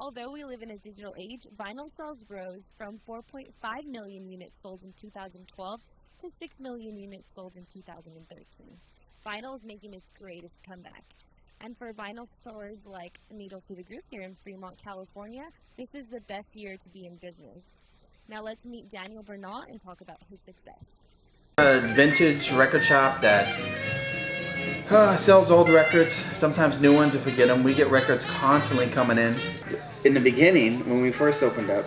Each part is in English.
Although we live in a digital age, vinyl sales rose from 4.5 million units sold in 2012 to 6 million units sold in 2013. Vinyl is making its greatest comeback. And for vinyl stores like Needle to the Groove here in Fremont, California, this is the best year to be in business. Now let's meet Daniel Bernal and talk about his success. A vintage record shop that sells old records, sometimes new ones if we get them. We get records constantly coming in. In the beginning, when we first opened up,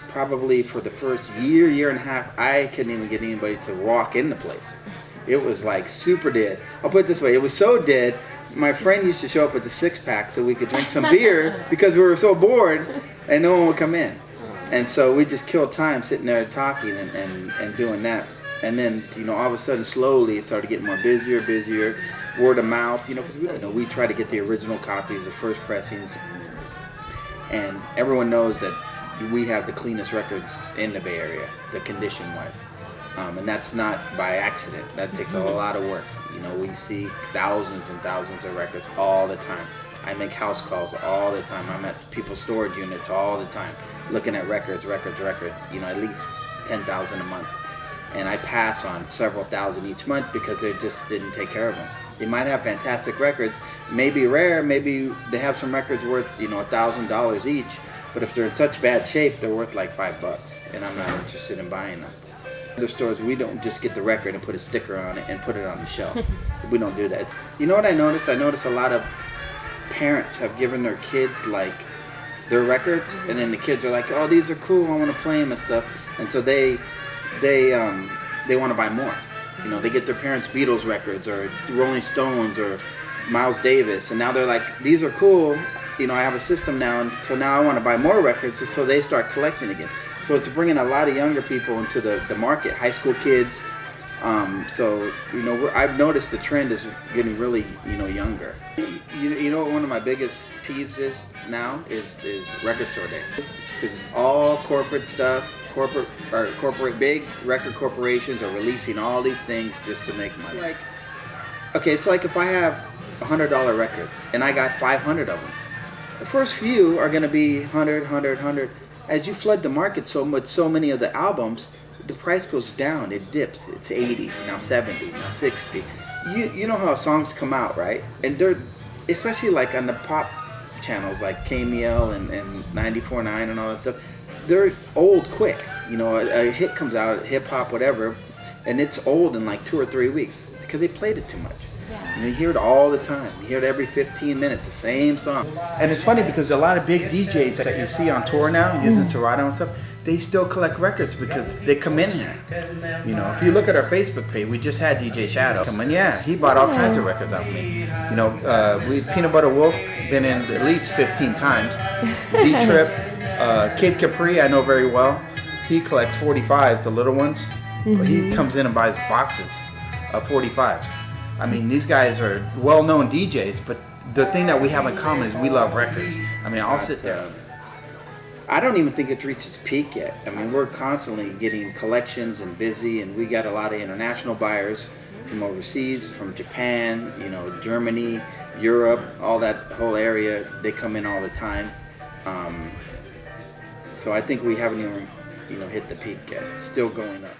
probably for the first year and a half, I couldn't even get anybody to walk in the place. It was like super dead. I'll put it this way, it was so dead, my friend used to show up with the six-pack so we could drink some beer because we were so bored and no one would come in. And so we just killed time sitting there talking and doing that. And then, all of a sudden, slowly, it started getting more busier, word of mouth, because we try to get the original copies, the first pressings. And everyone knows that we have the cleanest records in the Bay Area, the condition-wise. And that's not by accident. That takes a lot of work. We see thousands and thousands of records all the time. I make house calls all the time. I'm at people's storage units all the time, looking at records, at least 10,000 a month. And I pass on several thousand each month because they just didn't take care of them. They might have fantastic records, maybe rare, maybe they have some records worth, $1,000 each, but if they're in such bad shape, they're worth like $5, and I'm not interested in buying them. Other stores, we don't just get the record and put a sticker on it and put it on the shelf. We don't do that. You know what I noticed? I noticed a lot of parents have given their kids like their records, and then the kids are like, oh, these are cool, I want to play them and stuff, and so they want to buy more. They get their parents' Beatles records or Rolling Stones or Miles Davis, and now they're like, these are cool. I have a system now, and so now I want to buy more records, so they start collecting again. So it's bringing a lot of younger people into the market, high school kids. I've noticed the trend is getting really, younger. What one of my biggest peeves is now is record store day, because it's all corporate stuff. Big record corporations are releasing all these things just to make money. It's like if I have a $100 record and I got 500 of them. The first few are going to be 100. As you flood the market so many of the albums, the price goes down. It dips. It's 80, now 70, now 60. You know how songs come out, right? And they're, especially like on the pop channels like KMEL and 94.9 and all that stuff, they're old quick. A hit comes out, hip hop, whatever, and it's old in like 2 or 3 weeks because they played it too much. Yeah. You hear it all the time. You hear it every 15 minutes, the same song. And it's funny because a lot of big DJs that you see on tour now, using Serato and stuff, they still collect records because they come in here. If you look at our Facebook page, we just had DJ Shadow come in. Yeah, he bought all kinds of records off me. Peanut Butter Wolf, been in at least 15 times. Z-Trip, Kid Capri, I know very well. He collects 45s, the little ones. But he comes in and buys boxes of 45s. I mean, these guys are well-known DJs, but the thing that we have in common is we love records. I mean, I'll sit there. I don't even think it's reached its peak yet. I mean, we're constantly getting collections and busy, and we got a lot of international buyers from overseas, from Japan, Germany, Europe, all that whole area. They come in all the time. So I think we haven't even, hit the peak yet. It's still going up.